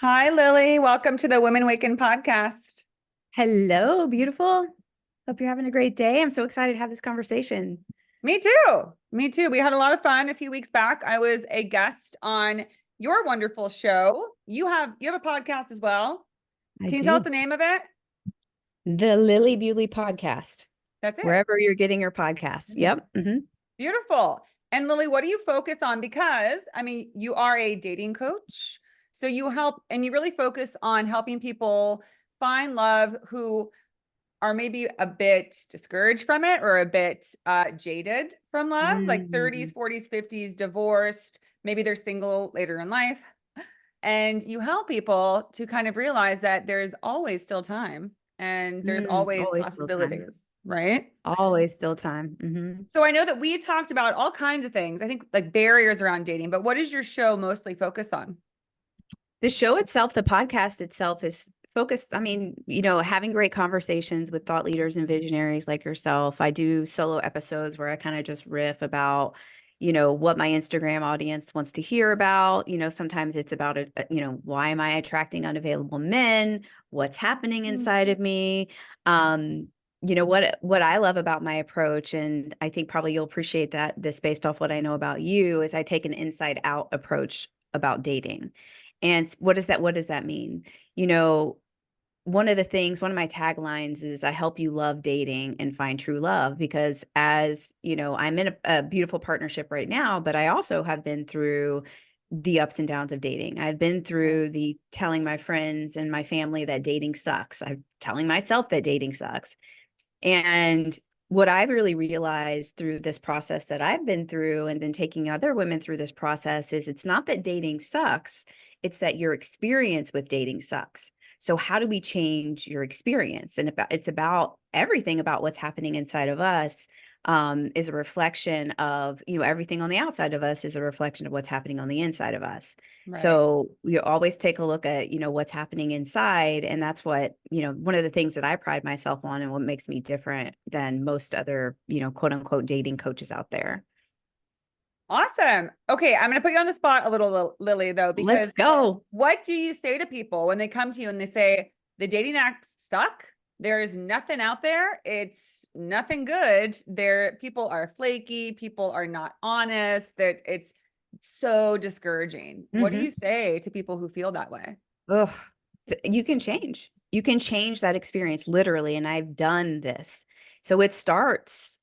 Hi, Lilli. Welcome to the Women Waken podcast. Hello, beautiful. Hope you're having a great day. I'm so excited to have this conversation. Me too. Me too. We had a lot of fun a few weeks back. I was a guest on your wonderful show. You have a podcast as well. I Can you tell us do. the name of it? The Lilli Bewley podcast, That's it. wherever you're getting your podcasts. Mhm. Yep. Beautiful. And Lilli, what do you focus on? Because you are a dating coach. So you help and you really focus on helping people find love who are maybe a bit discouraged from it or a bit jaded from love, like 30s, Mhm. 40s, 50s, divorced. Maybe they're single later in life. And you help people to kind of realize that there's always still time and there's always Always still time. possibilities, right? Always still time. So I know that we talked about all kinds of things, I think like barriers around dating, but what does your show mostly focus on? The show itself, the podcast itself is focused, having great conversations with thought leaders and visionaries like yourself. I do solo episodes where I kind of just riff about, what my Instagram audience wants to hear about. Sometimes it's about, why am I attracting unavailable men? What's happening inside of me? Um, what I love about my approach, and I think probably you'll appreciate that this based off what I know about you, is I take an inside out approach about dating. And what does that mean? You know, one of my taglines is I help you love dating and find true love because as you know, I'm in a beautiful partnership right now, but I also have been through the ups and downs of dating. I've been through the telling my friends and my family that dating sucks. I'm telling myself that dating sucks. And what I've really realized through this process that I've been through and then taking other women through this process is it's not that dating sucks, it's that your experience with dating sucks. So how do we change your experience? And it's about everything about what's happening inside of us is a reflection of, everything on the outside of us is a reflection of what's happening on the inside of us. Right. So you always take a look at, what's happening inside. And that's what, one of the things that I pride myself on and what makes me different than most other, quote unquote dating coaches out there. Awesome. Okay, I'm going to put you on the spot a little, Lilli, though, Let's because go. what do you say to people when they come to you and they say the dating apps suck? There is nothing out there. It's nothing good. There, people are flaky. People are not honest. That it's so discouraging. What do you Hmm. say to people who feel that way? Ugh. You can change. You can change that experience literally. And I've done this. So it starts,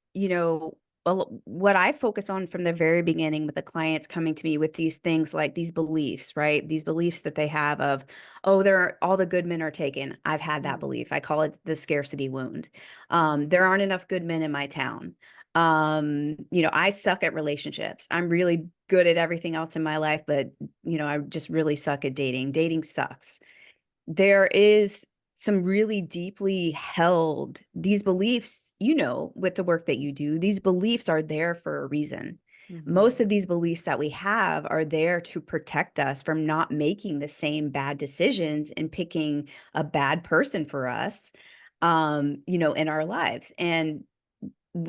what I focus on from the very beginning with the clients coming to me with these things like these beliefs, right? These beliefs that they have of, oh, all the good men are taken. I've had that Mm, belief. I call it the scarcity wound. There aren't enough good men in my town. I suck at relationships. I'm really good at everything else in my life, but I just really suck at dating. Dating sucks. There is some really deeply held these beliefs, with the work that you do, these beliefs are there for a reason. mhm. Most of these beliefs that we have are there to protect us from not making the same bad decisions and picking a bad person for us, in our lives. And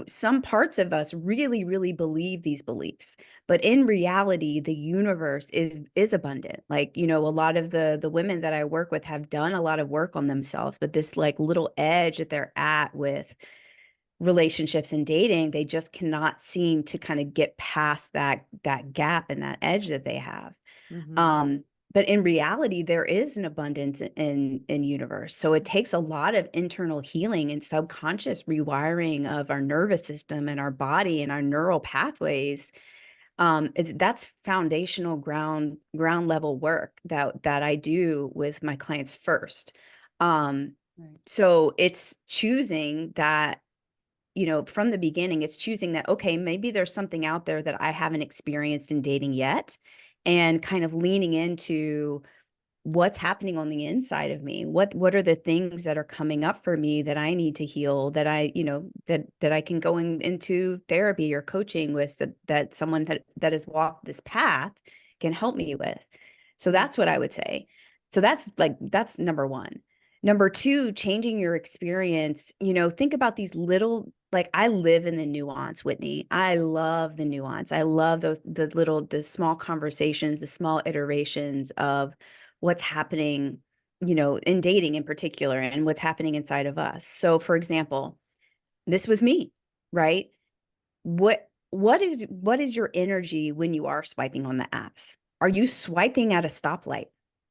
some parts of us really really believe these beliefs, but in reality the universe is abundant. Like, a lot of the women that I work with have done a lot of work on themselves, but this like little edge that they're at with relationships and dating, they just cannot seem to kind of get past that gap and that edge that they have. Mhm. um but in reality there is an abundance in universe, so it takes a lot of internal healing and subconscious rewiring of our nervous system and our body and our neural pathways. That's foundational ground level work that I do with my clients first. um Right. so it's choosing that, from the beginning, it's choosing that, okay, maybe there's something out there that I haven't experienced in dating yet, and kind of leaning into what's happening on the inside of me. What are the things that are coming up for me that I need to heal, that that I can go into therapy or coaching with, that someone that has walked this path can help me with. So that's what I would say. So that's number one. Number two, changing your experience. Think about these little, like, I live in the nuance, Whitney. I love the nuance. I love the small conversations, the small iterations of what's happening, in dating in particular, and what's happening inside of us. So for example, this was me, right? What is your energy when you are swiping on the apps? Are you swiping at a stoplight?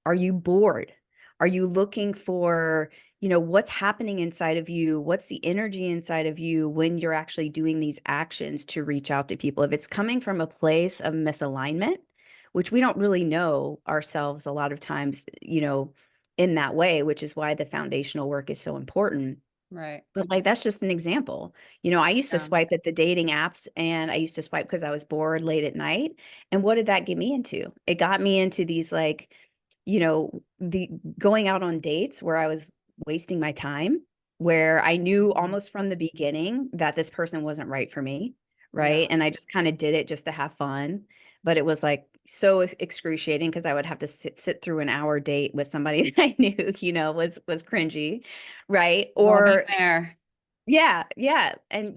Are you bored? Are you looking for, what's happening inside of you? What's the energy inside of you when you're actually doing these actions to reach out to people? If it's coming from a place of misalignment, which we don't really know ourselves a lot of times, in that way, which is why the foundational work is so important. Right. But like that's just an example. I used to Yeah. swipe at the dating apps, and I used to swipe because I was bored late at night. And what did that get me into? It got me into these like, the going out on dates where I was wasting my time, where I knew Mhm. almost from the beginning that this person wasn't right for me, right? Yeah. And I just kind of did it just to have fun. But it was like so excruciating because I would have to sit through an hour date with somebody that I knew, was cringy, right? Oh, been Or there. yeah, yeah. And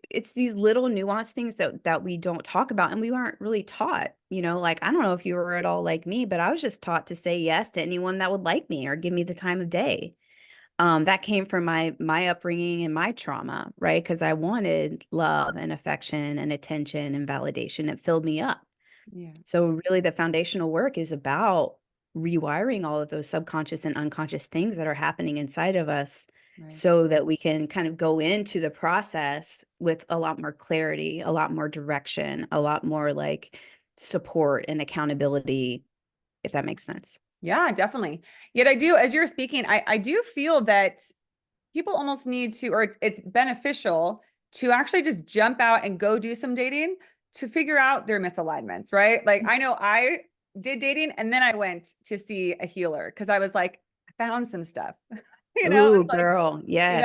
it's these little nuanced things that we don't talk about, and we weren't really taught, like I don't know if you were at all like me, but I was just taught to say yes to anyone that would like me or give me the time of day. That came from my upbringing and my trauma, right? Because I wanted love and affection and attention and validation. It filled me up. Yeah. So really the foundational work is about rewiring all of those subconscious and unconscious things that are happening inside of us Right. so that we can kind of go into the process with a lot more clarity, a lot more direction, a lot more like support and accountability, if that makes sense. Yeah, definitely. Yet I do, as you're speaking, I do feel that people almost need to, or it's beneficial to actually just jump out and go do some dating to figure out their misalignments, right? Like I know I did dating and then I went to see a healer because I was like, I found some stuff. Ooh, It's like, girl. Yes.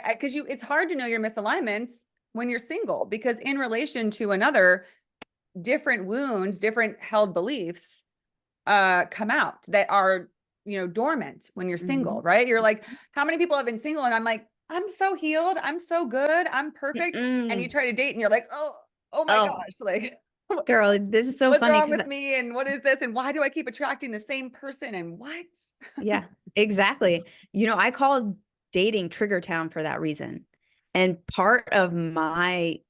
because it's hard to know your misalignments when you're single because in relation to another, different wounds, different held beliefs come out that are dormant when you're single, Mhm. right? You're like, how many people have been single and I'm like, I'm so healed, I'm so good, I'm perfect, and you Mm-mm. try to date and you're like, oh my Oh, gosh, like girl, this is so what's funny wrong because with me and what is this and why do I keep attracting the same person and what? yeah, exactly. I called dating Trigger Town for that reason. And part of my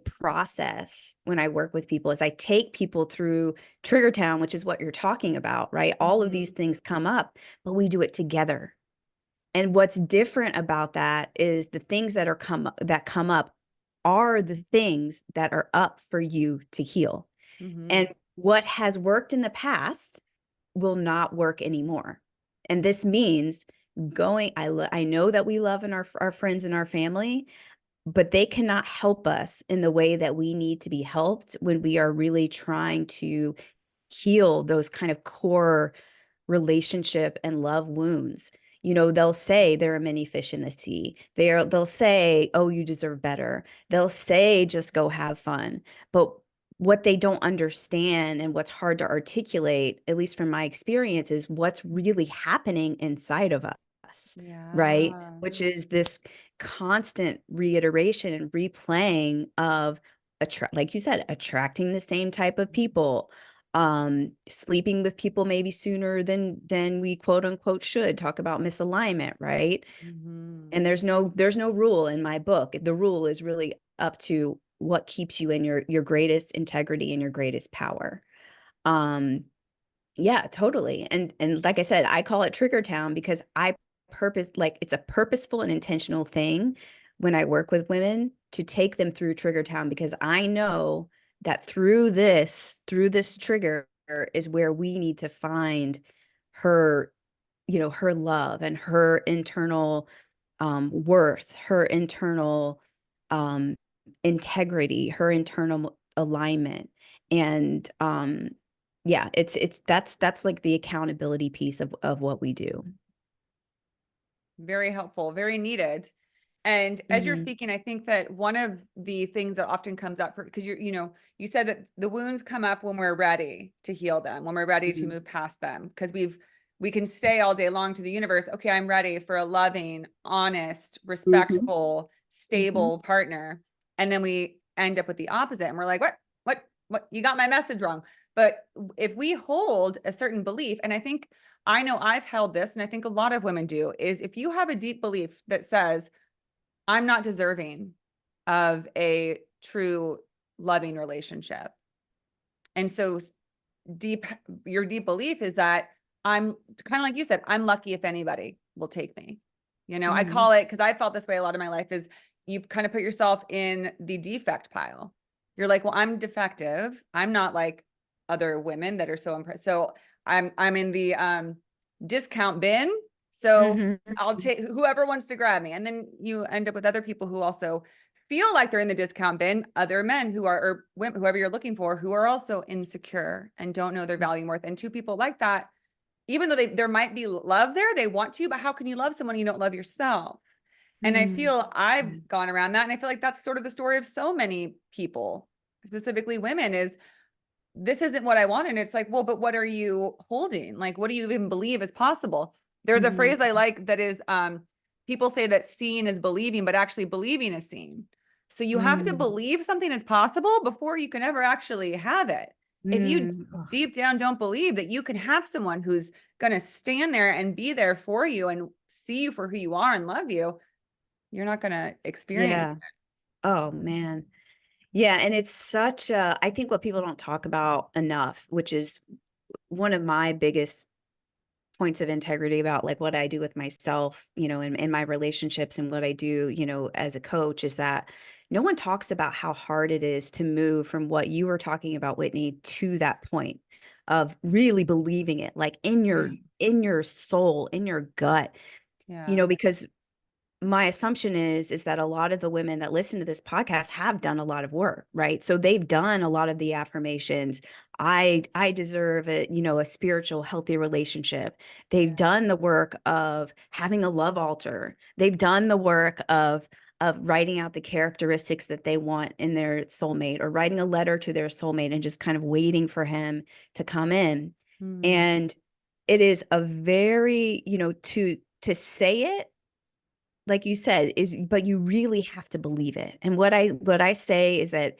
process when I work with people is I take people through Trigger Town, which is what you're talking about, right? All of these Mhm. things come up, but we do it together. And what's different about that is the things that come up are the things that are up for you to heal. And Mhm. what has worked in the past will not work anymore. And this means I know that we love our friends and our family, but they cannot help us in the way that we need to be helped when we are really trying to heal those kind of core relationship and love wounds. They'll say there are many fish in the sea. They'll say, "Oh, you deserve better." They'll say, "Just go have fun." But what they don't understand and what's hard to articulate, at least from my experience, is what's really happening inside of us, right? Yeah. Which is this constant reiteration and replaying of like you said, attracting the same type of people, sleeping with people maybe sooner than we quote unquote should. Talk about misalignment, right? Mhm. And there's no rule in my book. The rule is really up to what keeps you in your greatest integrity and your greatest power. um yeah, totally. And like I said, I call it Trigger Town because it's a purposeful and intentional thing when I work with women to take them through Trigger Town because I know that through this trigger is where we need to find her, her love and her internal worth, her internal um integrity, her internal alignment. And yeah, that's like the accountability piece of what we do. Very helpful, very needed. And as you're Mhm. speaking, I think that one of the things that often comes up for because you said that the wounds come up when we're ready to heal them, when we're ready to Mhm. move past them. Because we can say all day long to the universe, okay, I'm ready for a loving, honest, Mhm. respectful, Mhm. stable partner. And then we end up with the opposite. And we're like, what? You got my message wrong. But if we hold a certain belief, and I know I've held this, and I think a lot of women do, is if you have a deep belief that says, I'm not deserving of a true loving relationship. And so deep, your deep belief is that I'm kind of like you said, I'm lucky if anybody will take me. I Mhm. call it, because I felt this way a lot of my life, is you kind of put yourself in the defect pile. You're like, well, I'm defective. I'm not like other women that are so impressed. So I'm in the discount bin. So Mhm. I'll take whoever wants to grab me. And then you end up with other people who also feel like they're in the discount bin, other men who are, or women, whoever you're looking for, who are also insecure and don't know their value and worth. And two people like that, even though there might be love there, they want to, but how can you love someone you don't love yourself? And I Mhm. feel I've gone around that. And I feel like that's sort of the story of so many people, specifically women, is this isn't what I want. And it's like, well, but what are you holding? Like, what do you even believe is possible? There's a Mhm. phrase I like that is, people say that seeing is believing, but actually believing is seeing. So you have to Mm. believe something is possible before you can ever actually have it. If you Mm. Ugh. deep down don't believe that you can have someone who's going to stand there and be there for you and see you for who you are and love you, you're not going to experience Yeah. Oh man. Yeah, and it's such a, I think what people don't talk about enough, which is one of my biggest points of integrity about like what I do with myself, in my relationships and what I do, as a coach, is that no one talks about how hard it is to move from what you were talking about, Whitney, to that point of really believing it, like in your it. in your soul, in your gut, Yeah. because my assumption is that a lot of the women that listen to this podcast have done a lot of work, right? So they've done a lot of the affirmations. I deserve a spiritual healthy relationship. They've Yeah. done the work of having a love altar. They've done the work of writing out the characteristics that they want in their soulmate, or writing a letter to their soulmate and just kind of waiting for him to come in. Mm. And it is a very, to say it, like you said, is, but you really have to believe it. And what I say is that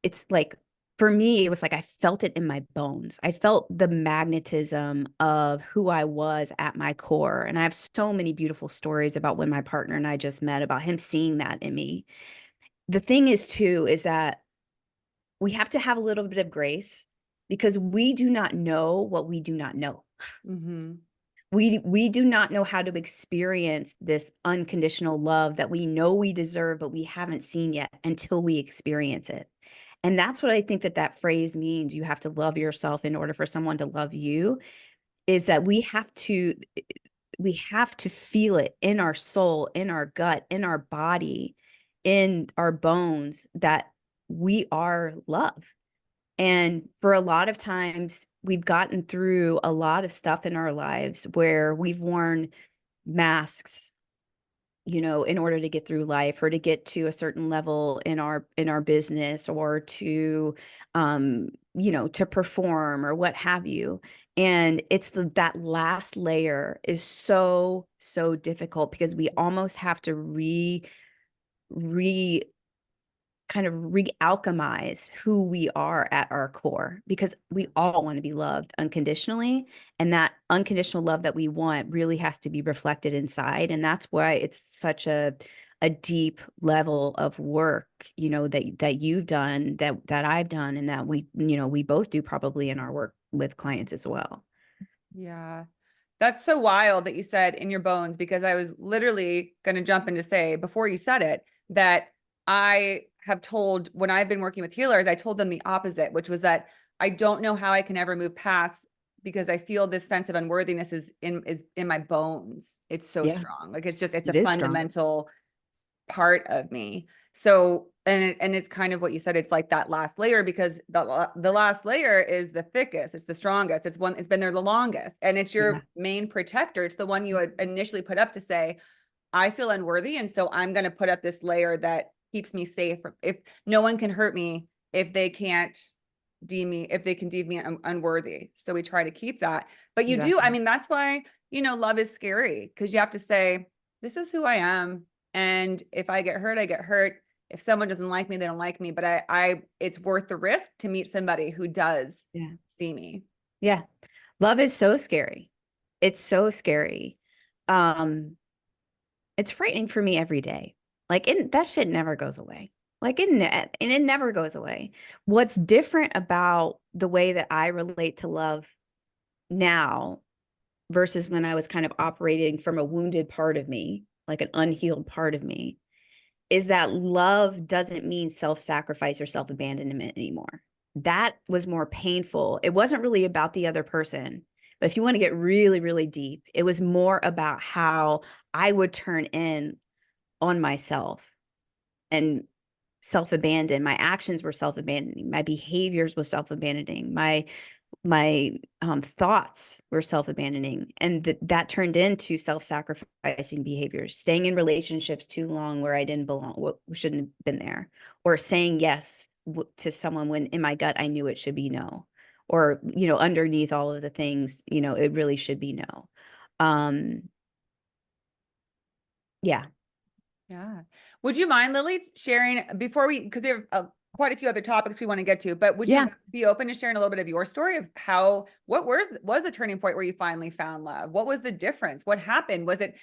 it's like, for me, it was like I felt it in my bones. I felt the magnetism of who I was at my core. And I have so many beautiful stories about when my partner and I just met, about him seeing that in me. The thing is too, is that we have to have a little bit of grace, because we do not know what we do not know. Mm-hmm. We do not know how to experience this unconditional love that we know we deserve, but we haven't seen yet until we experience it. And that's what I think that phrase means. You have to love yourself in order for someone to love you, is that we have to feel it in our soul, in our gut, in our body, in our bones, that we are love. And for a lot of times, we've gotten through a lot of stuff in our lives where we've worn masks, in order to get through life, or to get to a certain level in our business, or to perform, or what have you. And it's that last layer is so, so difficult, because we almost have to re kind of re-alchemize who we are at our core, because we all want to be loved unconditionally, and that unconditional love that we want really has to be reflected inside. And that's why it's such a deep level of work, that you've done, that I've done, and that we both do probably in our work with clients as well. Yeah. That's so wild that you said in your bones, because I was literally going to jump in to say before you said it that I have told, when I've been working with healers, I told them the opposite, which was that I don't know how I can ever move past, because I feel this sense of unworthiness is in my bones. It's so Yeah, strong. Like it's a it is strong. fundamental part of me. So, and it's kind of what you said. It's like that last layer, because the last layer is the thickest. It's the strongest. It's been there the longest, and it's Yeah. your main protector. It's the one you had initially put up to say, I feel unworthy, and so I'm going to put up this layer that keeps me safe. If no one can hurt me, if they can't deem me, if they can deem me unworthy. So we try to keep that. But you do. I Exactly. mean, that's why love is scary, because you have to say, this is who I am. And if I get hurt, I get hurt. if someone doesn't like me, they don't like me, but it's worth the risk to meet somebody who does Yeah. see me. Yeah. Love is so scary. It's so scary. Um, it's frightening for me every day. Like that shit never goes away. And it never goes away. What's different about the way that I relate to love now versus when I was kind of operating from a wounded part of me, like an unhealed part of me, is that love doesn't mean self-sacrifice or self-abandonment anymore. That was more painful. It wasn't really about the other person. But if you want to get really, really deep, it was more about how I would turn in on myself and self-abandon. My actions were self-abandoning. My behaviors were self-abandoning. My thoughts were self-abandoning, and that turned into self-sacrificing behaviors, staying in relationships too long where I didn't belong, what shouldn't have been there, or saying yes to someone when in my gut I knew it should be no, or underneath all of the things it really should be no. um yeah. Yeah. Would you mind, Lily, sharing before because we have quite a few other topics we want to get to, but would you Yeah. be open to sharing a little bit of your story of what was the turning point where you finally found love? What was the difference? What happened? Was it,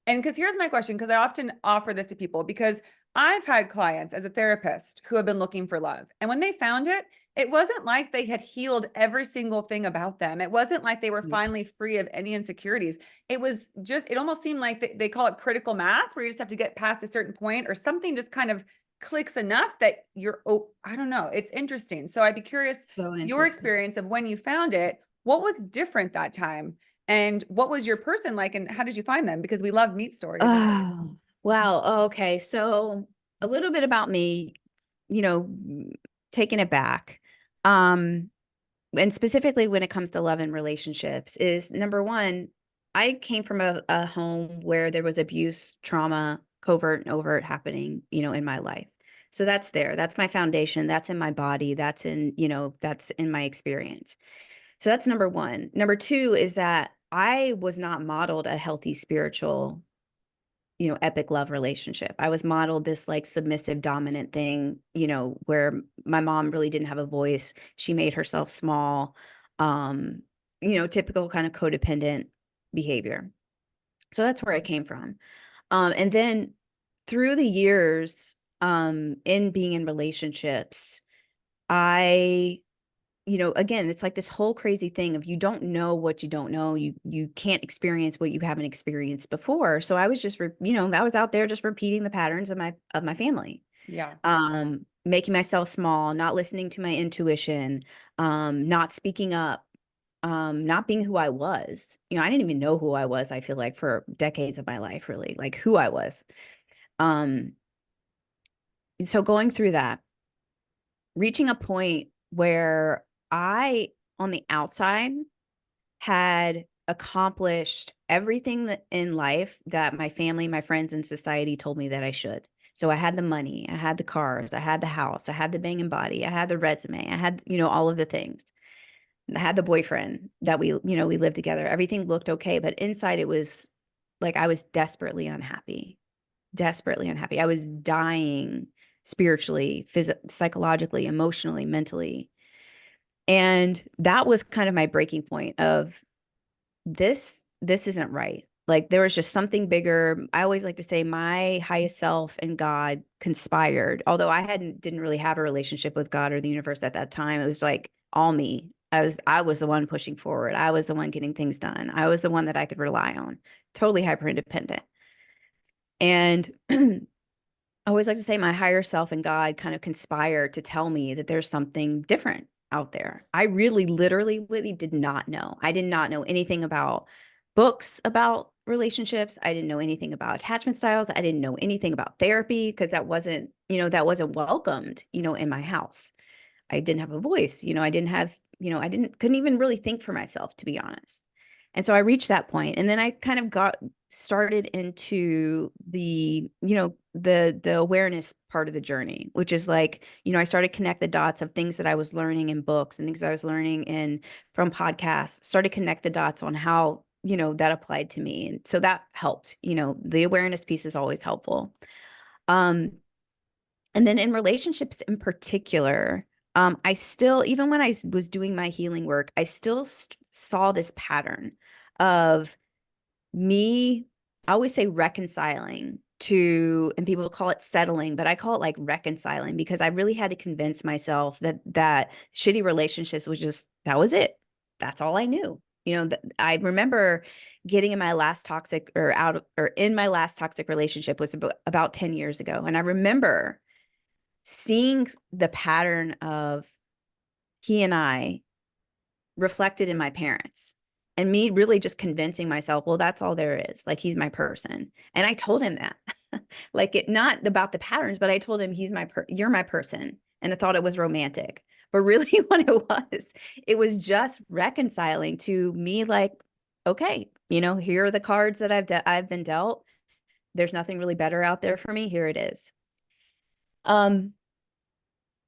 and because here's my question, because I often offer this to people because I've had clients as a therapist who have been looking for love. And when they found it, it wasn't like they had healed every single thing about them. It wasn't like they were finally free of any insecurities. It was just, it almost seemed like they call it critical mass, where you just have to get past a certain point or something just kind of clicks enough that you're, oh, I don't know. It's interesting. So I'd be curious, So your interesting. experience of when you found it, what was different that time? And what was your person like, and how did you find them? Because we love meat stories. Oh, wow. Okay. So a little bit about me, you know, taking it back. Um, and specifically when it comes to love and relationships is number one, I came from a home where there was abuse, trauma, covert and overt happening, in my life. So that's there. That's my foundation. That's in my body. That's in my experience. So that's number one. Number two is that I was not modeled a healthy spiritual epic love relationship. I was modeled this like submissive, dominant thing, where my mom really didn't have a voice. She made herself small, um, typical kind of codependent behavior. So that's where I came from. And then through the years, in being in relationships, I again, it's like this whole crazy thing of you don't know what you don't know. You can't experience what you haven't experienced before. So I was just, I was out there just repeating the patterns of my family, Yeah. making myself small, not listening to my intuition, not speaking up, not being who I was. I didn't even know who I was, I feel like, for decades of my life, really, like who I was. Um, so going through that, reaching a point where I, on the outside, had accomplished everything that in life that my family, my friends, and society told me that I should. So I had the money, I had the cars, I had the house, I had the banging body, I had the resume, I had, all of the things. I had the boyfriend that we lived together. Everything looked okay, but inside it was like I was desperately unhappy, desperately unhappy. I was dying spiritually, psychologically, emotionally, mentally. And that was kind of my breaking point of this isn't right. Like there was just something bigger. I always like to say my highest self and God conspired. Although didn't really have a relationship with God or the universe at that time. It was like all me. I was the one pushing forward. I was the one getting things done. I was the one that I could rely on. Totally hyper independent. And I always like to say my higher self and God kind of conspired to tell me that there's something different out there. I really, literally, really did not know. I did not know anything about books about relationships. I didn't know anything about attachment styles. I didn't know anything about therapy because that wasn't welcomed, in my house. I didn't have a voice, I didn't have, couldn't even really think for myself, to be honest. And so I reached that point, and then I kind of got started into the awareness part of the journey, which is like, I started to connect the dots of things that I was learning in books and things I was learning from podcasts, started to connect the dots on how, that applied to me. And so that helped, the awareness piece is always helpful. Um, And then in relationships in particular, I still, even when was doing my healing work, I still saw this pattern of me, I always say reconciling to, and people call it settling, but I call it like reconciling, because I really had to convince myself that shitty relationships was just, that was it. That's all I knew. I remember getting in my last toxic, or in my last toxic relationship was about 10 years ago. And I remember seeing the pattern of he and I reflected in my parents, and me really just convincing myself, well, that's all there is. Like, he's my person. And I told him that, like, it not about the patterns, but I told him, you're my person. And I thought it was romantic, but really what it was just reconciling to me, like, okay, here are the cards that I've been dealt. There's nothing really better out there for me. Here it is.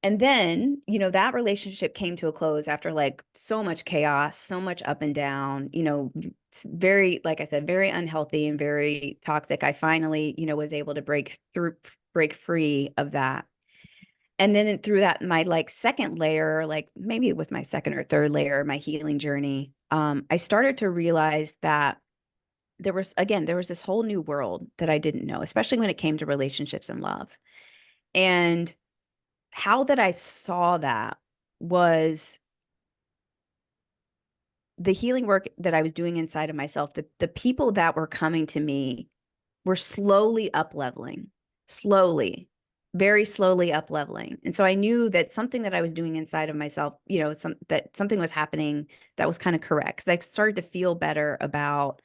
And then, that relationship came to a close after like so much chaos, so much up and down, it's very, like I said, very unhealthy and very toxic. I finally, was able to break free of that. And then through that, my like second layer, like maybe it was my second or third layer, my healing journey, I started to realize that there was this whole new world that I didn't know, especially when it came to relationships and love. And how that I saw that was the healing work that I was doing inside of myself. The people that were coming to me were slowly up leveling, slowly, very slowly up leveling. And so I knew that something that I was doing inside of myself, that something was happening that was kind of correct. Because I started to feel better about,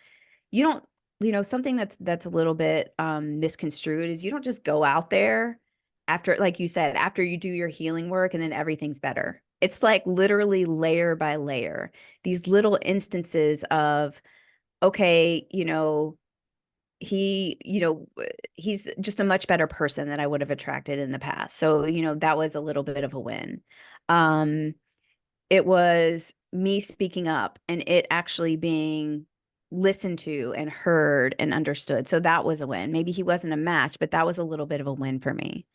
you don't, something that's a little bit misconstrued is, you don't just go out there after, like you said, after you do your healing work and then everything's better. It's like literally layer by layer, these little instances of, okay, he, he's just a much better person than I would have attracted in the past. So, that was a little bit of a win. It was me speaking up and it actually being listened to and heard and understood. So that was a win. Maybe he wasn't a match, but that was a little bit of a win for me.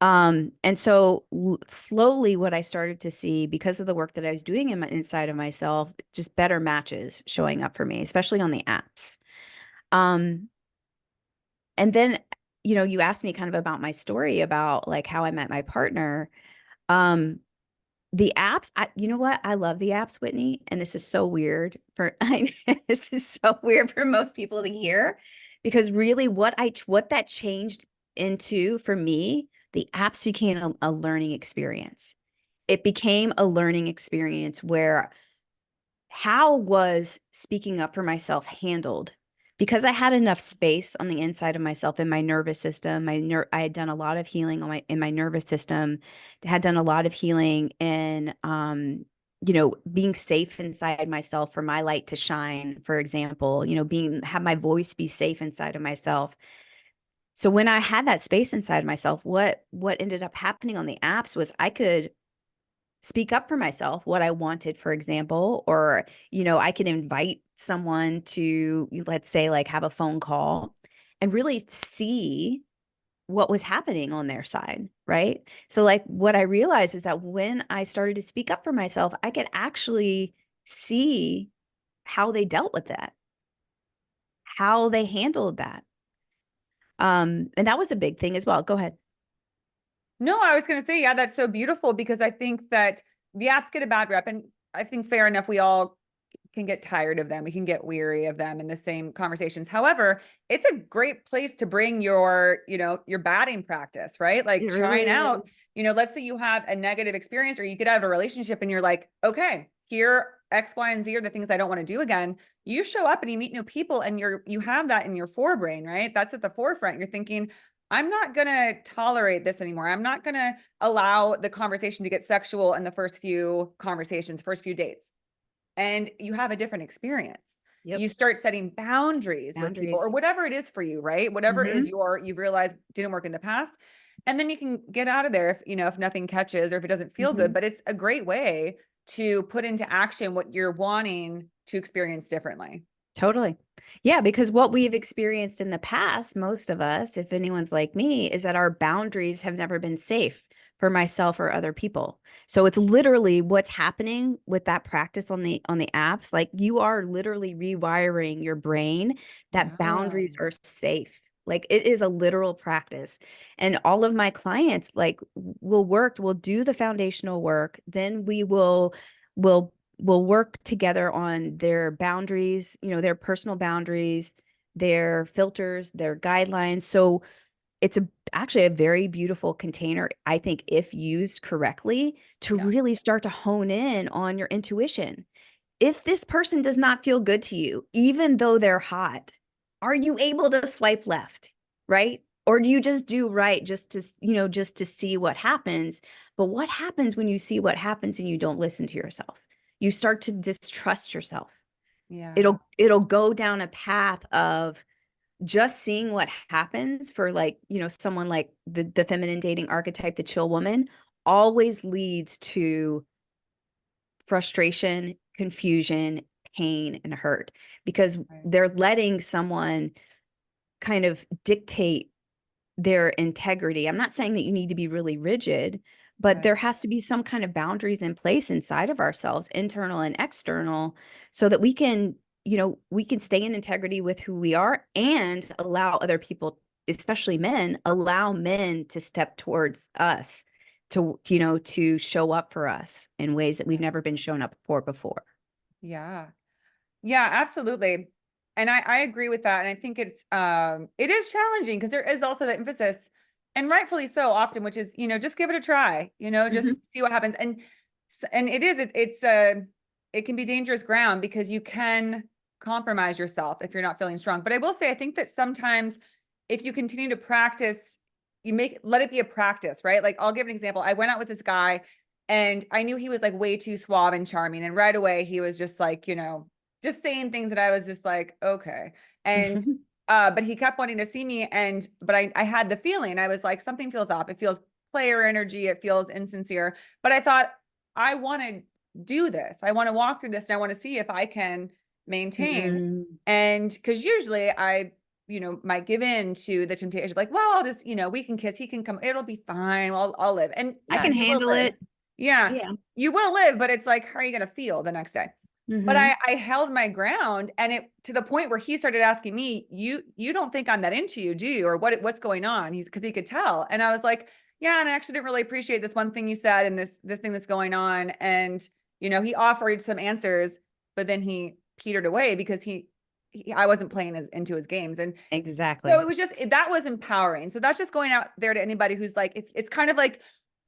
And so slowly what I started to see, because of the work that I was doing inside of myself, just better matches showing up for me, especially on the apps. Um, and then, you asked me kind of about my story about like how I met my partner. Um, the apps, you know what? I love the apps, Whitney. And this is so weird this is so weird for most people to hear, because really what that changed into for me, the apps became a learning experience. It became a learning experience where, how was speaking up for myself handled? Because I had enough space on the inside of myself in my nervous system. I had done a lot of healing in my nervous system, had done a lot of healing in, being safe inside myself for my light to shine, for example, have my voice be safe inside of myself. So when I had that space inside myself, what ended up happening on the apps was I could speak up for myself, what I wanted, for example, or, I could invite someone to, let's say, like have a phone call and really see what was happening on their side, right? So like what I realized is that when I started to speak up for myself, I could actually see how they dealt with that, how they handled that. And that was a big thing as well. Go ahead. No, I was going to say, yeah, that's so beautiful, because I think that the apps get a bad rep, and I think fair enough, we all can get tired of them. We can get weary of them in the same conversations. However, it's a great place to bring your batting practice, right? Like It really trying out, is. let's say you have a negative experience or you get out of a relationship and you're like, okay, here X, Y, and Z are the things I don't want to do again. You show up and you meet new people and you have that in your forebrain, right? That's at the forefront. You're thinking, I'm not going to tolerate this anymore. I'm not going to allow the conversation to get sexual in the first few conversations, first few dates. And you have a different experience. Yep. You start setting boundaries with people or Boundaries. whatever it is for you, right? Whatever is Hmm. you've realized didn't work in the past. And then you can get out of there if nothing catches or if it doesn't feel good. Hmm. But it's a great way to put into action what you're wanting to experience differently. Totally. Yeah, because what we've experienced in the past, most of us, if anyone's like me, is that our boundaries have never been safe for myself or other people. So it's literally what's happening with that practice on the apps. Like you are literally rewiring your brain that Yeah. boundaries are safe. Like it is a literal practice. And all of my clients like will do the foundational work, then will will work together on their boundaries, their personal boundaries, their filters, their guidelines. So it's actually a very beautiful container, I think, if used correctly, to Yeah. really start to hone in on your intuition. If this person does not feel good to you, even though they're hot, are you able to swipe left, right? Or do you just do right just to see what happens? But what happens when you see what happens and you don't listen to yourself? You start to distrust yourself. Yeah. It'll go down a path of just seeing what happens for like, someone like the feminine dating archetype, the chill woman, always leads to frustration, confusion, pain, and hurt because Right. they're letting someone kind of dictate their integrity. I'm not saying that you need to be really rigid, but Right. there has to be some kind of boundaries in place inside of ourselves, internal and external, so that we can stay in integrity with who we are and allow other people, especially men, allow men to step towards us to show up for us in ways that we've never been shown up for before. Yeah. Yeah, absolutely. And I agree with that. And I think it is challenging because there is also the emphasis, and rightfully so often, which is, just give it a try, Mhm. just see what happens. And it can be dangerous ground because you can compromise yourself if you're not feeling strong. But I will say, I think that sometimes if you continue to practice, let it be a practice, right? Like I'll give an example. I went out with this guy and I knew he was like way too suave and charming. And right away he was just like, just saying things that I was just like, okay. And but he kept wanting to see me, but I had the feeling. I was like, something feels off. It feels player energy, it feels insincere. But I thought, I want to do this. I want to walk through this and I want to see if I can maintain. Mm. And because usually I, might give in to the temptation, like, well, I'll just, we can kiss, he can come, it'll be fine. I'll live. And I yeah, can you will handle live. it. Yeah, Yeah. you will live, but it's like, how are you going to feel the next day? But Hmm. I held my ground, and it to the point where he started asking me, you don't think I'm that into you, do you? Or what's going on? Because he could tell. And I was like, yeah, and I actually didn't really appreciate this one thing you said and this thing that's going on. And he offered some answers, but then he petered away because I wasn't playing into his games. And so Exactly. it was just that was empowering. So that's just going out there to anybody who's like, if it's kind of like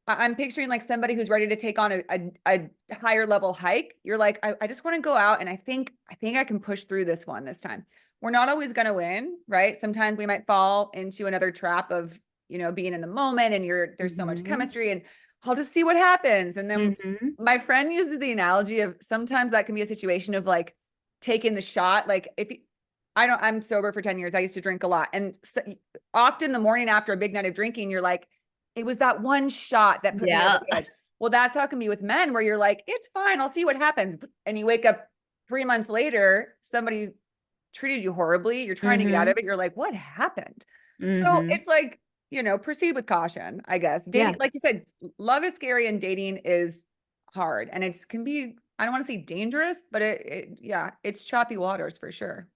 I'm picturing like somebody who's ready to take on a higher level hike. You're like, I just want to go out and I think I can push through this one this time. We're not always going to win, right? Sometimes we might fall into another trap of, being in the moment and there's so much Hmm. chemistry and I'll just see what happens. And then Hmm. my friend uses the analogy of sometimes that can be a situation of like taking the shot. Like I'm sober for 10 years. I used to drink a lot. And so, often the morning after a big night of drinking, you're like, it was that one shot that put me over Yeah. the edge. Well, that's how it can be with men where you're like, it's fine. I'll see what happens. And you wake up 3 months later, somebody treated you horribly. You're trying to get out Hmm. of it. You're like, what happened? So Hmm. it's like, proceed with caution, I guess. Yeah. Dating, like you said, love is scary and dating is hard. And it can be, I don't want to say dangerous, but yeah, it's choppy waters for sure.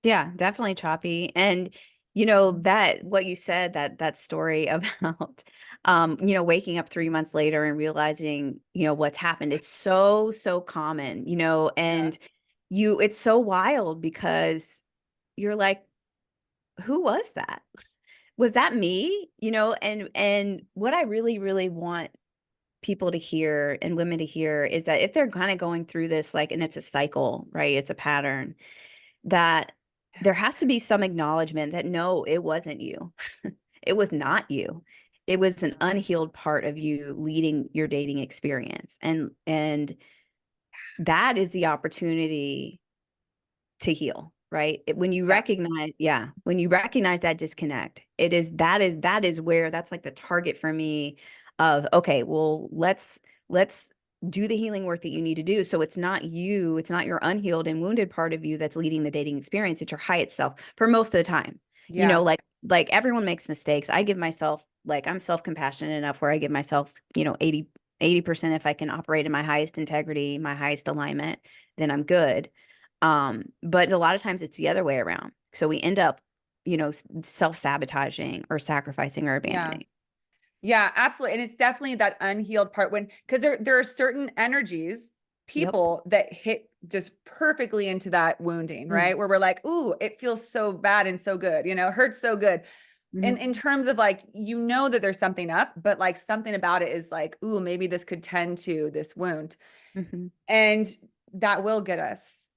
Yeah, definitely choppy. And that what you said, that story about waking up 3 months later and realizing, what's happened. It's so, so common, Yeah. and it's so wild because you're like, who was that? Was that me? And what I really, really want people to hear and women to hear is that if they're kind of going through this, like, and it's a cycle, right? It's a pattern that there has to be some acknowledgement that no, it wasn't you. It was not you. It was an unhealed part of you leading your dating experience. And that is the opportunity to heal, right? When you Yes. recognize, yeah, when you recognize that disconnect, that is where that's like the target for me of, okay, well, let's do the healing work that you need to do. So it's not you, it's not your unhealed and wounded part of you that's leading the dating experience. It's your highest self for most of the time. You know, Yeah. like everyone makes mistakes. I give myself, like, I'm self-compassionate enough where I give myself, 80% if I can operate in my highest integrity, my highest alignment, then I'm good. But a lot of times it's the other way around. So we end up, self-sabotaging or sacrificing or Yeah. abandoning. Yeah, absolutely. And it's definitely that unhealed part when, because there are certain energies, Yep. people that hit just perfectly into that wounding, right? Where we're like, ooh, it feels so bad and so good, hurts so good. And Mm-hmm. in terms of like, that there's something up, but like something about it is like, ooh, maybe this could tend to this wound. Mm-hmm. And that will get us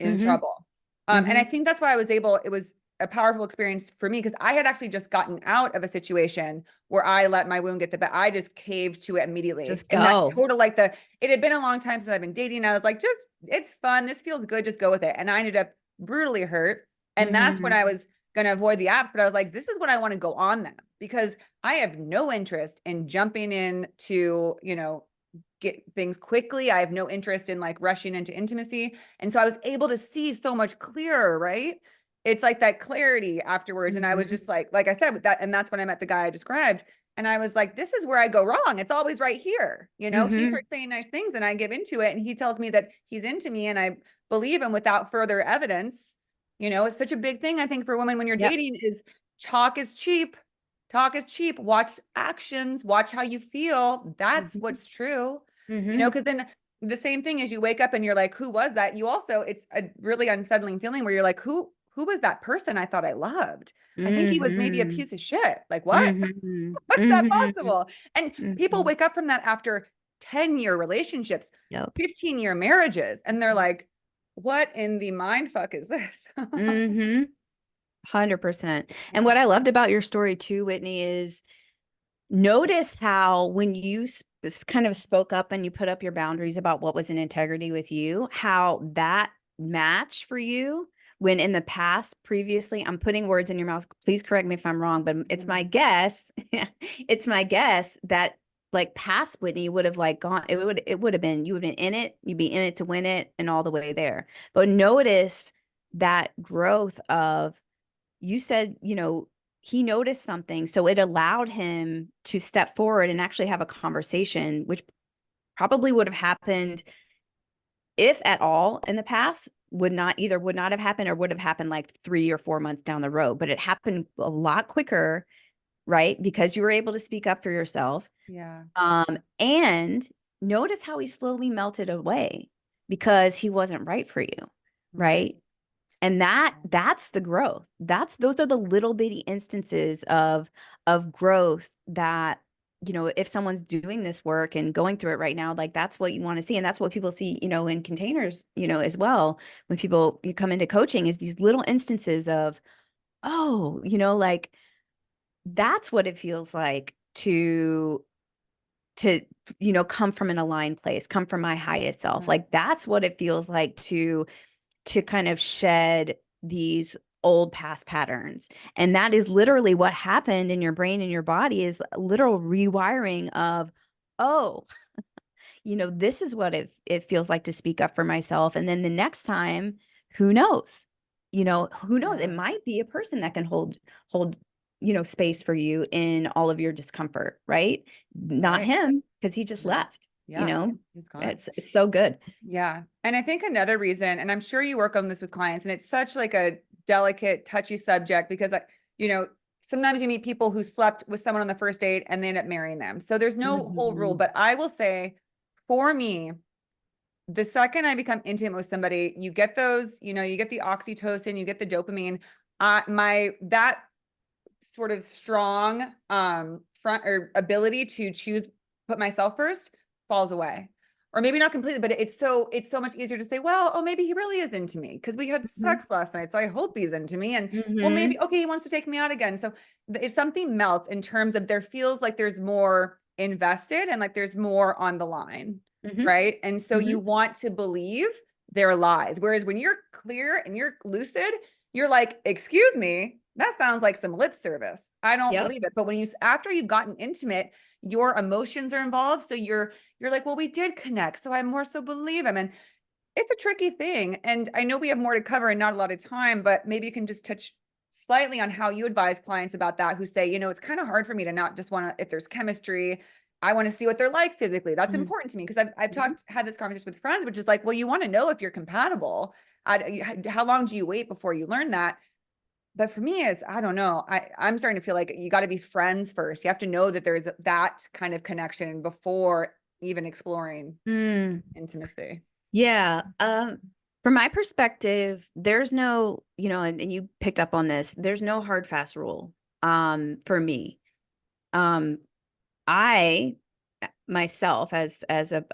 in Mm-hmm. trouble. And I Mm-hmm. think that's why it was a powerful experience for me because I had actually just gotten out of a situation where I let my wound get the best. I just caved to it immediately. Just And that go. total, it had been a long time since I've been dating. I was like, it's fun. This feels good. Just go with it. And I ended up brutally hurt. And that's when Mm-hmm. I was going to avoid the apps. But I was like, this is what I want to go on them because I have no interest in jumping into, get things quickly. I have no interest in like rushing into intimacy. And so I was able to see so much clearer, right? It's like that clarity afterwards. And I was Mm-hmm. just like I said, with that, and that's when I met the guy I described. And I was like, this is where I go wrong. It's always right here. He Mm-hmm. starts saying nice things and I give into it. And he tells me that he's into me and I believe him without further evidence. It's such a big thing, I think, for women when you're Yep. dating is chalk is cheap. Talk is cheap. Watch actions. Watch how you feel. That's Mm-hmm. what's true. Mm-hmm. Because then the same thing is you wake up and you're like, who was that? You also, it's a really unsettling feeling where you're like, who was that person I thought I loved? I think he was maybe a Mm-hmm. piece of shit. Like, what? Mm-hmm. What's that Mm-hmm. possible? And people Mm-hmm. wake up from that after 10-year relationships, Yep. 15-year marriages, and they're like, what in the mind fuck is this? Mm-hmm. 100%. And Yeah. what I loved about your story too, Whitney, is notice how when you kind of spoke up and you put up your boundaries about what was in integrity with you, how that match for you when in the past previously, I'm putting words in your mouth. Please correct me if I'm wrong, but it's my guess. It's my guess that like past Whitney would have like gone, it would have been, you would have been in it, you'd be in it to win it and all the way there. But notice that growth of, you said, he noticed something. So it allowed him to step forward and actually have a conversation, which probably would have happened, if at all, in the past, would not have happened or would have happened like 3 or 4 months down the road. But it happened a lot quicker, right? Because you were able to speak up for yourself. Yeah. And notice how he slowly melted away because he wasn't right for you, Right. right? And that's the growth. Those are the little bitty instances of growth that, if someone's doing this work and going through it right now, like that's what you want to see. And that's what people see, in containers, as well. When you come into coaching, is these little instances of, oh, like that's what it feels like to come from an aligned place, come from my highest self. Yeah. Like that's what it feels like to kind of shed these old past patterns. And that is literally what happened in your brain and your body, is literal rewiring of, oh, this is what it feels like to speak up for myself. And then the next time, who knows? Who knows? It Yeah. might be a person that can hold, space for you in all of your discomfort, right? Not Right. him, because he just Right. left, Yeah. He's gone. it's so good. Yeah. And I think another reason, and I'm sure you work on this with clients, and it's such like a delicate, touchy subject because, you know, sometimes you meet people who slept with someone on the first date and they end up marrying them. So there's no whole rule, Mhm. but I will say for me, the second I become intimate with somebody, you get those, you get the oxytocin, you get the dopamine. That sort of strong front or ability to choose, put myself first falls away. Or maybe not completely, but it's so much easier to say, well, oh, maybe he really is into me because we had Mhm. sex last night. So I hope he's into me. And well, maybe, Mhm. okay, he wants to take me out again. So it's something melts in terms of there feels like there's more invested and like there's more on the line. Mhm. Right. And so you Mhm. want to believe their lies. Whereas when you're clear and you're lucid, you're like, excuse me, that sounds like some lip service. I don't Yep. believe it. But when after you've gotten intimate, your emotions are involved. So you're like, well, we did connect. So I more so believe him. And it's a tricky thing. And I know we have more to cover and not a lot of time, but maybe you can just touch slightly on how you advise clients about that who say, it's kind of hard for me to not just want to, if there's chemistry, I want to see what they're like physically. That's Mhm. important to me because I've Mhm. had this conversation with friends, which is like, well, you want to know if you're compatible. How long do you wait before you learn that? But for me, I don't know. I'm starting to feel like you got to be friends first. You have to know that there's that kind of connection before even exploring Mm. intimacy. Yeah. From my perspective, there's no, and you picked up on this, there's no hard, fast rule, for me. Um, I myself, as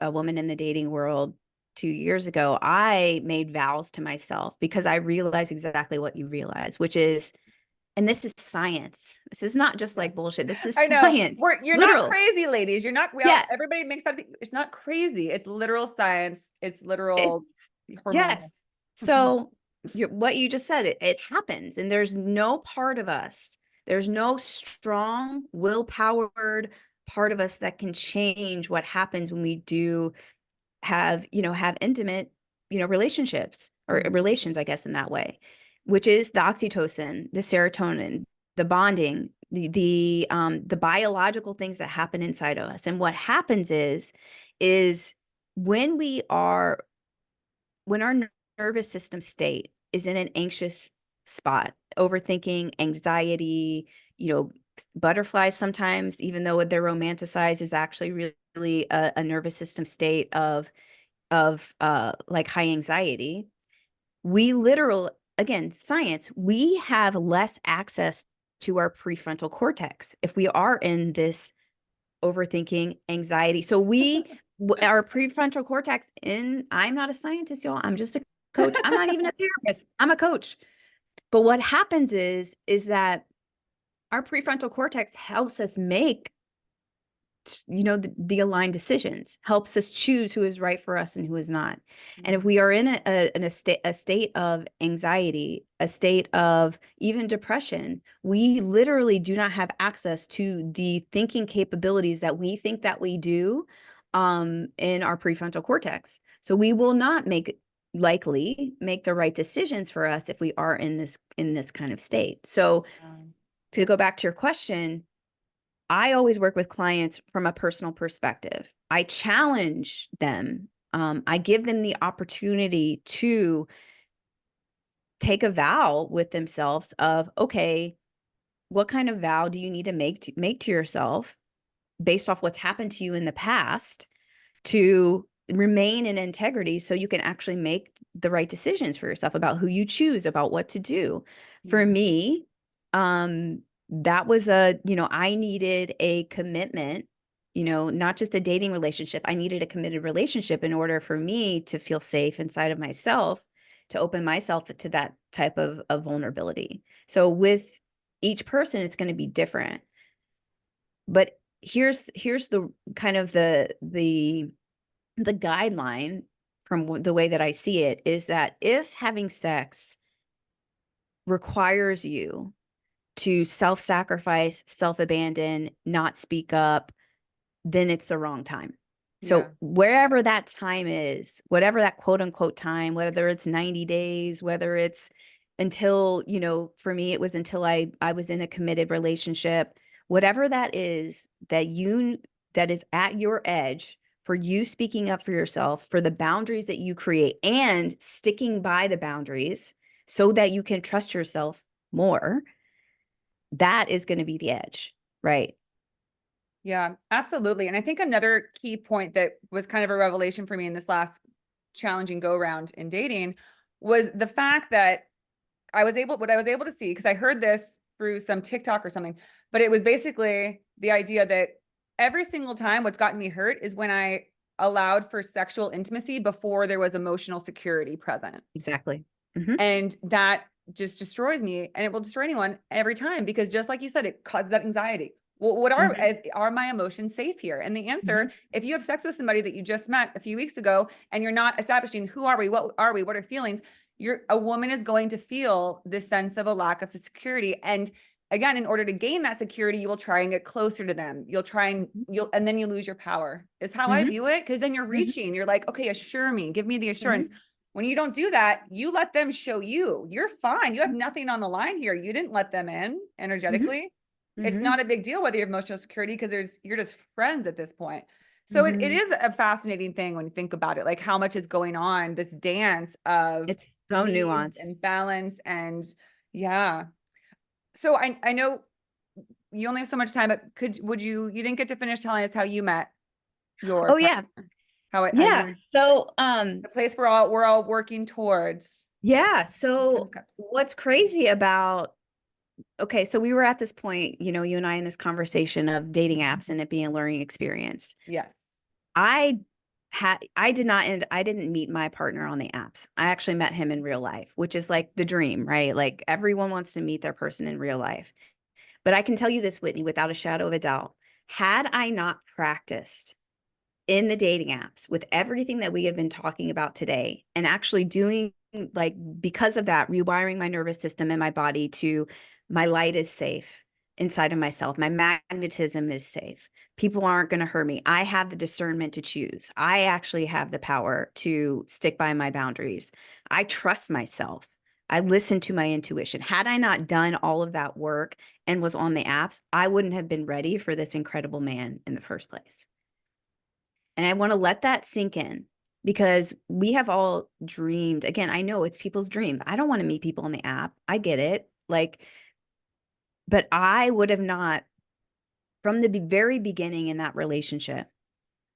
a woman in the dating world 2 years ago, I made vows to myself because I realized exactly what you realize, which is, and this is science. This is not just Yeah. like bullshit. This is I know. science, You're not literal. crazy, ladies. You're not, Yeah. everybody makes that, it's not crazy. It's literal science. It's It, literal hormonal. yes. So what you just said, it happens, and there's no part of us. There's no strong, will-powered part of us that can change what happens when we do have intimate, relationships or Mhm. relations, I guess, in that way, which is the oxytocin, the serotonin, the bonding, the biological things that happen inside of us. And what happens is when when our nervous system state is in an anxious spot, overthinking, anxiety, butterflies sometimes, even though they're romanticized, is actually really a nervous system state of like high anxiety. We literal Again, science, we have less access to our prefrontal cortex if we are in this overthinking anxiety. So our prefrontal cortex, in I'm not a scientist, y'all. I'm just a coach. I'm not even a therapist. I'm a coach. But what happens is that our prefrontal cortex helps us make the aligned decisions, helps us choose who is right for us and who is not. And if we are in a state of anxiety, a state of even depression, we literally do not have access to the thinking capabilities that we think that we do, in our prefrontal cortex. So we will not likely make the right decisions for us if we are in this kind of state. So to go back to your question, I always work with clients from a personal perspective. I challenge them. I give them the opportunity to take a vow with themselves of, okay, what kind of vow do you need to make to yourself based off what's happened to you in the past to remain in integrity so you can actually make the right decisions for yourself about who you choose, about what to do. For me, that was I needed a commitment, not just a dating relationship. I needed a committed relationship in order for me to feel safe inside of myself, to open myself to that type of vulnerability. So with each person, it's going to be different. But here's the kind of the guideline from the way that I see it is that if having sex requires you to self-sacrifice, self-abandon, not speak up, then it's the wrong time. Yeah. So wherever that time is, whatever that quote unquote time, whether it's 90 days, whether it's until, for me, it was until I was in a committed relationship, whatever that is that is at your edge for you speaking up for yourself, for the boundaries that you create and sticking by the boundaries so that you can trust yourself more, that is going to be the edge, right? Yeah, absolutely. And I think another key point that was kind of a revelation for me in this last challenging go round in dating was the fact that what I was able to see, because I heard this through some TikTok or something, but it was basically the idea that every single time what's gotten me hurt is when I allowed for sexual intimacy before there was emotional security present. Exactly. Hmm. And that just destroys me, and it will destroy anyone every time, because just like you said, it causes that anxiety. Well, Hmm. are my emotions safe here? And the Hmm. answer, if you have sex with somebody that you just met a few weeks ago and you're not establishing who are we, what are we, what are feelings, a woman is going to feel this sense of a lack of security. And again, in order to gain that security, you will try and get closer to them. You'll try and and then you lose your power, is how I Mhm. view it. Cause then you're Mhm. reaching, you're like, okay, assure me, give me the assurance. Mhm. When you don't do that, you let them show you. You're fine. You have nothing on the line here. You didn't let them in Mhm. energetically. It's Mhm. not a big deal whether you have emotional security because you're just friends at this point. So it Mhm. is a fascinating thing when you think about it, like how much is going on, this dance of It's so needs nuanced. and balance. And yeah. So I know you only have so much time, but you didn't get to finish telling us how you met your Oh yeah. partner, how Yeah. you, So the place we're all working towards. yeah, Ten of so Cups. what's crazy about okay, so we were at this point, you and I in this conversation of dating apps and it being a learning experience. Yes. I I didn't meet my partner on the apps. I actually met him in real life, which is like the dream, right? Like everyone wants to meet their person in real life. But I can tell you this, Whitney, without a shadow of a doubt, had I not practiced in the dating apps with everything that we have been talking about today and actually doing like because of that rewiring my nervous system and my body to my light is safe inside of myself, my magnetism is safe, people aren't going to hurt me, I have the discernment to choose, I actually have the power to stick by my boundaries, I trust myself, I listen to my intuition. Had I not done all of that work and was on the apps, I wouldn't have been ready for this incredible man in the first place. And I want to let that sink in because we have all dreamed. Again, I know it's people's dream. I don't want to meet people on the app. I get it. Like, but I would have not, from the very beginning in that relationship,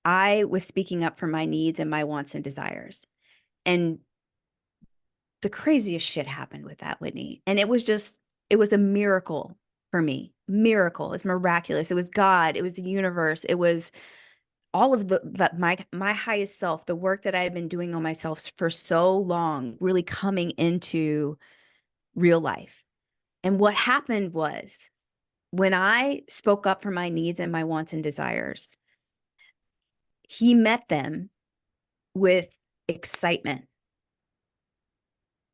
I was speaking up for my needs and my wants and desires. And the craziest shit happened with that, Whitney. And it was a miracle for me. Miracle. It's miraculous. It was God. It was the universe. It was all of my highest self, the work that I had been doing on myself for so long, really coming into real life. And what happened was when I spoke up for my needs and my wants and desires, he met them with excitement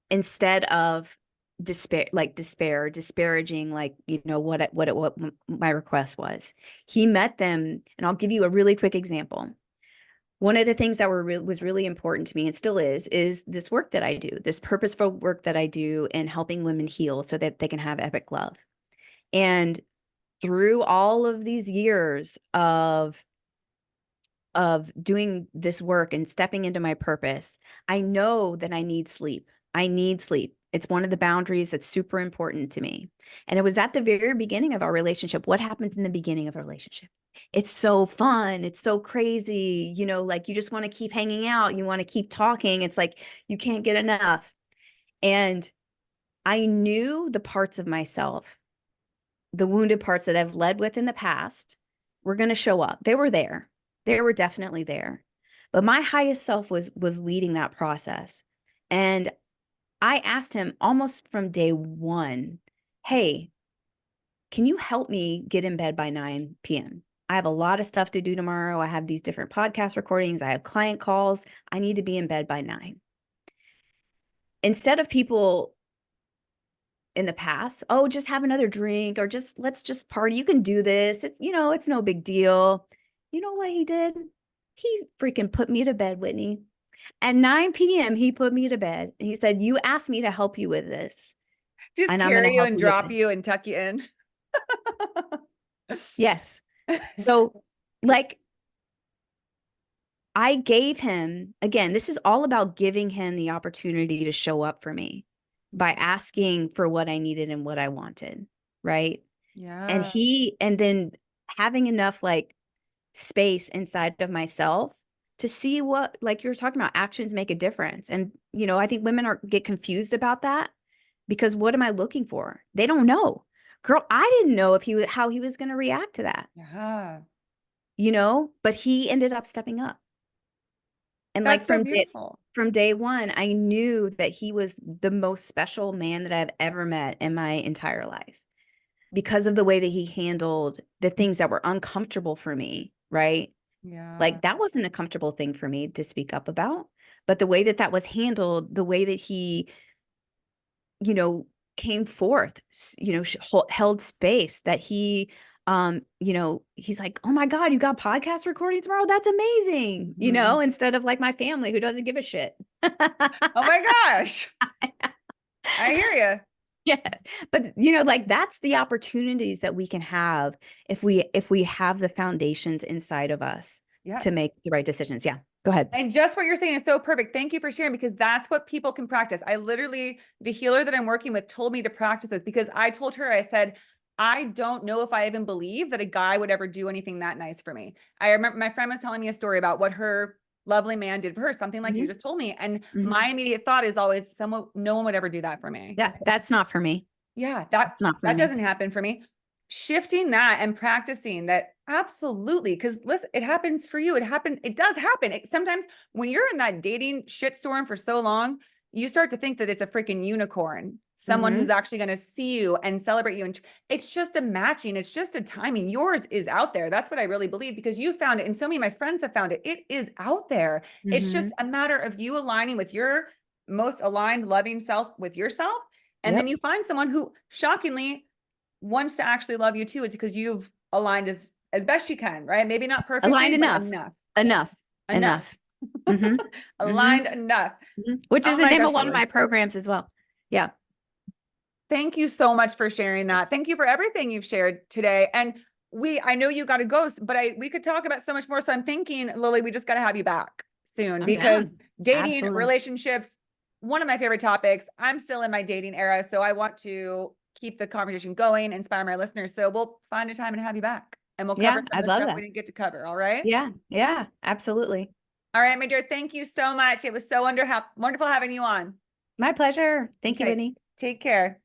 instead of disparaging, like, what my request was. He met them, and I'll give you a really quick example. One of the things that was really important to me and still is this work that I do, this purposeful work that I do in helping women heal so that they can have epic love. And through all of these years of doing this work and stepping into my purpose, I know that I need sleep. I need sleep. It's one of the boundaries that's super important to me. And it was at the very beginning of our relationship. What happens in the beginning of a relationship? It's so fun. It's so crazy. Like you just want to keep hanging out. You want to keep talking. It's like you can't get enough. And I knew the parts of myself, the wounded parts that I've led with in the past, were going to show up. They were there. They were definitely there. But my highest self was leading that process. And I asked him almost from day one, "Hey, can you help me get in bed by 9 p.m.? I have a lot of stuff to do tomorrow. I have these different podcast recordings. I have client calls. I need to be in bed by 9." Instead of people in the past, "Oh, just have another drink or let's just party. You can do this. It's no big deal." You know what he did? He freaking put me to bed, Whitney. At 9 p.m., he put me to bed. And he said, "You asked me to help you with this, Just and I'm going to carry you help and you with drop this." you and tuck you in. Yes. So, like, I gave him, again, this is all about giving him the opportunity to show up for me by asking for what I needed and what I wanted. Right. Yeah. And then having enough like space inside of myself to see what, like you were talking about, actions make a difference. And, I think women get confused about that because what am I looking for? They don't know. Girl, I didn't know how he was going to react to that, Yeah. but he ended up stepping up. And like That's so beautiful. from day one, I knew that he was the most special man that I've ever met in my entire life because of the way that he handled the things that were uncomfortable for me, right? Yeah. Like that wasn't a comfortable thing for me to speak up about, but the way that that was handled, the way that he, you know, came forth, held space, that he, he's like, oh my God, you got podcast recording tomorrow? That's amazing. Mhm. Instead of like my family who doesn't give a shit. Oh my gosh. I hear you. Yeah. But like that's the opportunities that we can have if we have the foundations inside of us to Yes. make the right decisions. Yeah. Go ahead. And just what you're saying is so perfect. Thank you for sharing because that's what people can practice. I literally, the healer that I'm working with told me to practice this because I told her, I said, I don't know if I even believe that a guy would ever do anything that nice for me. I remember my friend was telling me a story about what her lovely man did for her, something like you Hmm. just told me. And Hmm. my immediate thought is always no one would ever do that for me. That's not for me. Yeah, That's not for that me. doesn't happen for me. Shifting that and practicing that absolutely, because listen, it happens for you. It does happen. Sometimes when you're in that dating shitstorm for so long, you start to think that it's a freaking unicorn, someone Hmm. who's actually going to see you and celebrate you. And it's just a matching, it's just a timing. Yours is out there. That's what I really believe because you found it. And so many of my friends have found it. It is out there. It's Hmm. just a matter of you aligning with your most aligned, loving self with yourself. And then Yep. you find someone who shockingly wants to actually love you too. It's because you've aligned as best you can, right? Maybe not Aligned perfectly, but enough. enough. Enough. Enough. Enough. Hmm. Hmm. Aligned enough. Which is Oh the my name of gosh, one of Lily. my programs as well. Yeah. Thank you so much for sharing that. Thank you for everything you've shared today. And I know you got to go, but we could talk about so much more. So I'm thinking, Lily, we just got to have you back soon I'm because down. dating, Absolutely. relationships, one of my favorite topics. I'm still in my dating era, so I want to keep the conversation going, inspire my listeners. So we'll find a time and have you back and we'll cover Yeah. some of I'd the love stuff we that. didn't get to cover. All right. Yeah. Yeah. Absolutely. All right, my dear. Thank you so much. It was so wonderful having you on. My pleasure. Thank you, Okay. Whitney. Take care.